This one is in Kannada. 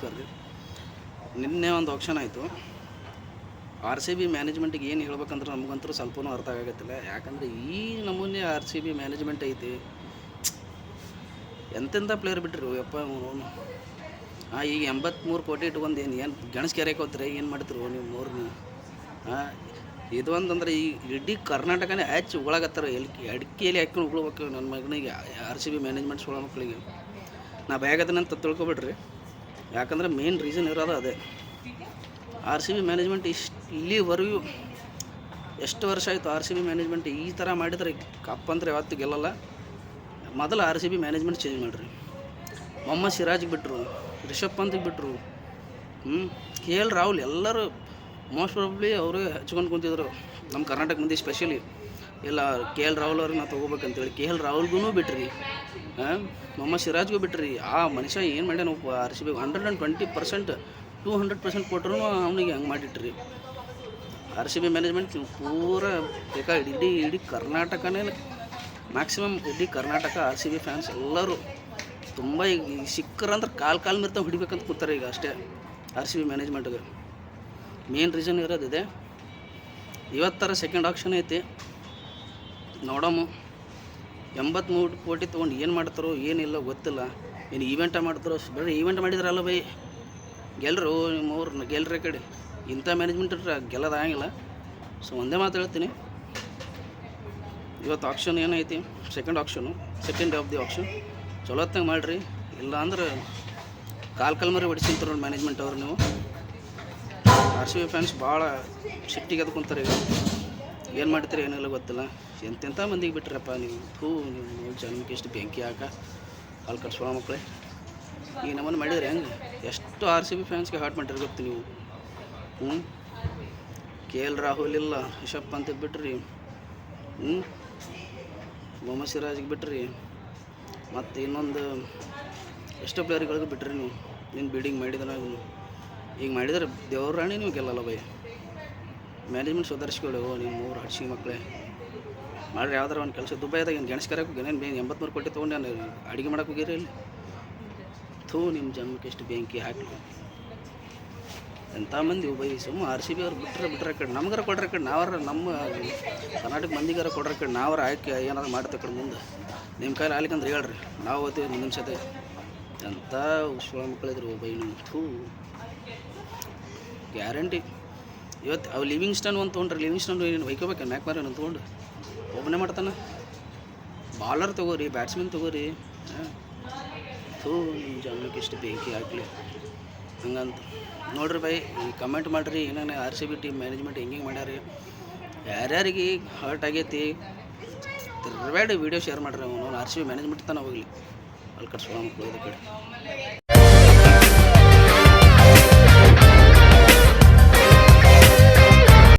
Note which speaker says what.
Speaker 1: ನಮಸ್ಕಾರ ರೀ. ನಿನ್ನೆ ಒಂದು ಆಕ್ಷನ್ ಆಯಿತು. ಆರ್ ಸಿ ಬಿ ಮ್ಯಾನೇಜ್ಮೆಂಟಿಗೆ ಏನು ಹೇಳ್ಬೇಕಂದ್ರೆ ನಮಗಂತೂ ಸ್ವಲ್ಪನೂ ಅರ್ಥ ಆಗತ್ತಿಲ್ಲ. ಯಾಕಂದರೆ ಈ ನಮೂನೆ ಆರ್ ಸಿ ಬಿ ಮ್ಯಾನೇಜ್ಮೆಂಟ್ ಐತಿ. ಎಂತೆಂಥ ಪ್ಲೇಯರ್ ಬಿಟ್ಟರು ಯಪ್ಪ ಅವನು. ಈಗ 83 ಕೋಟಿ ಇಟ್ಕೊಂಡು ಏನು ಗಣಸ್ ಕೆರೆಗೆ ಹೋಗ್ತಾರೆ, ಏನು ಮಾಡ್ತಿರು ನೀವು ಮೂರನ್ನ. ಇದು ಅಂತಂದ್ರೆ ಈ ಇಡೀ ಕರ್ನಾಟಕನೇ ಹ್ಯಾಚ್ ಉಳಗತ್ತಾರ. ಅಡಿಕೆಯಲ್ಲಿ ಹಾಕೊಂಡು ಉಳ್ಬೇಕು ನನ್ನ ಮಗನಿಗೆ ಆರ್ ಸಿ ಬಿ ಮ್ಯಾನೇಜ್ಮೆಂಟ್ ಸುಳ ಮಕ್ಕಳಿಗೆ. ನಾ ಬೇಗದನಂತ ತಿಳ್ಕೊಬಿಡ್ರಿ. ಯಾಕಂದರೆ ಮೇನ್ ರೀಸನ್ ಇರೋದು ಅದೇ. ಆರ್ ಸಿ ಬಿ ಮ್ಯಾನೇಜ್ಮೆಂಟ್ ಇಲ್ಲಿವರೆಗೂ ಎಷ್ಟು ವರ್ಷ ಆಯಿತು ಆರ್ ಸಿ ಬಿ ಮ್ಯಾನೇಜ್ಮೆಂಟ್ ಈ ಥರ ಮಾಡಿದರೆ ಕಪ್ ಅಂದರೆ ಯಾವತ್ತು ಗೆಲ್ಲಲ್ಲ. ಮೊದಲು R C B management change ಮಾಡಿರಿ. ಮೊಹಮ್ಮದ್ ಸಿರಾಜ್ಗೆ ಬಿಟ್ಟರು, ರಿಷಬ್ ಪಂತ್ಗೆ ಬಿಟ್ಟರು, ಕೆ ಎಲ್ ರಾಹುಲ್ ಎಲ್ಲರೂ ಮೋಸ್ಟ್ ಪ್ರಾಬಬ್ಲಿ ಅವರು ಹಚ್ಕೊಂಡು ಕುಂತಿದ್ರು ನಮ್ಮ ಕರ್ನಾಟಕ ಮಂದಿ. ಸ್ಪೆಷಲಿ ಇಲ್ಲ ಕೆ ಎಲ್ ರಾಹುಲ್ ಅವ್ರನ್ನ ತೊಗೋಬೇಕಂತೇಳಿ ಕೆ ಎಲ್ ರಾಹುಲ್ಗೂ ಬಿಟ್ರಿ, ಮೊಹಮ್ಮದ್ ಸಿರಾಜ್ಗೂ ಬಿಟ್ರಿ. ಆ ಮನುಷ್ಯ ಏನು ಮಾಡ್ಯಾನ ಆರ್ ಸಿ ಬಿ 120%, 200% ಕೊಟ್ಟರು ಅವನಿಗೆ ಹಂಗೆ ಮಾಡಿಟ್ರಿ. ಆರ್ ಸಿ ಬಿ ಮ್ಯಾನೇಜ್ಮೆಂಟ್ ಪೂರ ಇಡೀ ಕರ್ನಾಟಕನೇ ಮ್ಯಾಕ್ಸಿಮಮ್ ಇಡೀ Karnataka R C B fans ಎಲ್ಲರೂ ತುಂಬ ಈಗ ಸಿಕ್ಕರಂದ್ರೆ ಕಾಲು ಮಿರ್ತ ಹಿಡಿಬೇಕಂತ ಕೂತಾರೆ ಈಗ ಅಷ್ಟೇ. ಆರ್ ಸಿ ಬಿ ಮ್ಯಾನೇಜ್ಮೆಂಟ್ಗೆ ಮೇನ್ ರೀಸನ್ ಇರೋದಿದೆ. ಇವತ್ತರ ಸೆಕೆಂಡ್ ಆಕ್ಷನ್ ಐತಿ, ನೋಡಮ್ಮ. 83 ಕೋಟಿ ತೊಗೊಂಡು ಏನು ಮಾಡ್ತಾರೋ ಏನಿಲ್ಲ ಗೊತ್ತಿಲ್ಲ. ಏನು ಈವೆಂಟ ಮಾಡ್ತಾರೋ, ಬರೀ ಈವೆಂಟ್ ಮಾಡಿದ್ರಲ್ಲ ಬೈ ಗೆಲ್ಲರು ನಿಮ್ಮವ್ರನ್ನ ಗೆಲ್ಲರೆ ಕಡೆ. ಇಂಥ ಮ್ಯಾನೇಜ್ಮೆಂಟ್ ಗೆಲ್ಲೋದಾಗಿಲ್ಲ. ಸೊ ಒಂದೇ ಮಾತು ಹೇಳ್ತೀನಿ, ಇವತ್ತು ಆಕ್ಷನ್ ಏನೈತಿ, second day of the action ಚಲೋ ಹೊತ್ತಂಗೆ ಮಾಡಿರಿ. ಇಲ್ಲ ಅಂದ್ರೆ ಕಾಲ್ ಮರಿ ಹೊಡಿಸಿಂತಾರೆ ನೋಡಿ ಮ್ಯಾನೇಜ್ಮೆಂಟ್ ಅವ್ರು. ನೀವು ಆರ್ ಸಿ ಬಿ ಫ್ಯಾನ್ಸ್ ಭಾಳ ಸಿಟ್ಟಿಗೆ ಕುಂತಾರೆ ಈಗ. ಏನು ಮಾಡ್ತೀರಿ ಏನಿಲ್ಲ ಗೊತ್ತಿಲ್ಲ. ಎಂತೆಂಥ ಮಂದಿಗೆ ಬಿಟ್ರಪ್ಪ ನೀವು. ನೀವು ಜನ್ಮಕ್ಕೆ ಎಷ್ಟು ಬೆಂಕಿ ಹಾಕ ಅಲ್ಲಿ ಕಟ್ಸೋಣ ಮಕ್ಕಳೇ. ಈಗ ನಮ್ಮನ್ನು ಮಾಡಿದ್ರೆ ಹೆಂಗೆ ಎಷ್ಟು ಆರ್ ಸಿ ಬಿ ಫ್ಯಾನ್ಸ್ಗೆ ಹಾರ್ಟ್ ಮಾಡಿರಿ ಗೊತ್ತು ನೀವು. ಕೆ ಎಲ್ ರಾಹುಲ್ ಇಲ್ಲ, ರಿಷಬ್ ಪಂತ್ಗೆ ಬಿಟ್ರಿ, ಮೊಹಮ್ಮದ್ ಸಿರಾಜ್ಗೆ ಬಿಟ್ರಿ, ಮತ್ತು ಇನ್ನೊಂದು ಎಷ್ಟೋ ಪ್ಲೇಯರ್ಗಳಿಗೆ ಬಿಟ್ರಿ ನೀವು. ನೀನು ಬೀಡಿಂಗ್ ಮಾಡಿದ್ರೆ ಈಗ ಮಾಡಿದ್ರೆ ದೇವ್ರ ರಾಣಿ ನೀವು ಗೆಲ್ಲಲ್ಲ ಬೈ. ಮ್ಯಾನೇಜ್ಮೆಂಟ್ ಸುಧಾರಿಸ್ಕೊಳ್ಳಿ ನೀವು ಮೂರು ಹಡ್ಸಿ ಮಕ್ಕಳೇ. ಮಾಡ್ರಿ ಯಾವ್ದಾರ ಒಂದು ಕೆಲಸ. ದುಬೈದಾಗ ಏನು ಗೆಣಸ್ ಕರಕ್ಕೆ ಹೋಗಿ 83 ಕೋಟಿ ತೊಗೊಂಡು ನಾನು ಅಡುಗೆ ಮಾಡೋಕೆ ಹೋಗಿರಿ ಇಲ್ಲಿ. ನಿಮ್ಮ ಜನ್ಮಕ್ಕೆ ಎಷ್ಟು ಬೆಂಕಿ ಹಾಕಲಿ. ಎಂಥ ಮಂದಿ ಬೈ ಸುಮ್ಮ ಆರ್ ಸಿ ಬಿ ಅವ್ರು ಬಿಟ್ರೆ ಕಡೆ ನಮ್ಗಾರ ಕೊಡ್ರೆ ಕಡೆ ನಾವಾರ ನಮ್ಮ ಕರ್ನಾಟಕ ಮಂದಿಗಾರ ಕೊಡ್ರೆ ಕಡೆ ನಾವಾರ ಆಯ್ಕೆ ಏನಾದ್ರು ಮಾಡ್ತೇವೆ ಕಡೆ ಮುಂದೆ. ನಿಮ್ಮ ಕೈಲಿ ಆಗ್ಲಿಕ್ಕಂದ್ರೆ ಹೇಳ್ರಿ, ನಾವು ಓದ್ತೀವಿ ನಿಮ್ಮ ಜೊತೆ. ಎಂಥ ಉಶ್ವ ಮಕ್ಕಳಿದ್ರು ಬೈ ನಿಮ್ಮ. ಗ್ಯಾರಂಟಿ ಇವತ್ತು ಅವು ಲಿವಿಂಗ್ಸ್ಟನ್ ಒಂದು ತೊಗೊಂಡ್ರೆ ಲಿವಿಂಗ್ಸ್ಟನ್ ಏನು ವೈಕೋಬೇಕು ಮ್ಯಾಕ್ ಮಾರಿ ನಾನು ತೊಗೊಂಡು ಒಬ್ಬನೇ ಮಾಡ್ತಾನೆ. ಬಾಲರ್ ತೊಗೋರಿ, ಬ್ಯಾಟ್ಸ್ಮನ್ ತೊಗೋರಿ. ನಿಮ್ಮ ಜನ್ಮಕ್ಕೆ ಎಷ್ಟು ಬೆಂಕಿ ಹಾಕಲಿ ಹಂಗಂತ ನೋಡ್ರಿ ಬೈ. ಈ ಕಮೆಂಟ್ ಮಾಡಿರಿ ಏನೇನು R C B team management ಹೆಂಗೆ ಮಾಡ್ಯಾರಿ, ಯಾರ್ಯಾರಿಗೆ ಹರ್ಟ್ ಆಗೈತಿ ತಿರ್ಬೇಡಿ. ವೀಡಿಯೋ ಶೇರ್ ಮಾಡಿರಿ. ಅವನು ಆರ್ ಸಿ ಬಿ ಮ್ಯಾನೇಜ್ಮೆಂಟ್ ತಾನೇ ಹೋಗಲಿ ಅಲ್ಲಿ ಕಟ್ಸೋಣ ಮಕ್ಕಳು. ಕಡೆ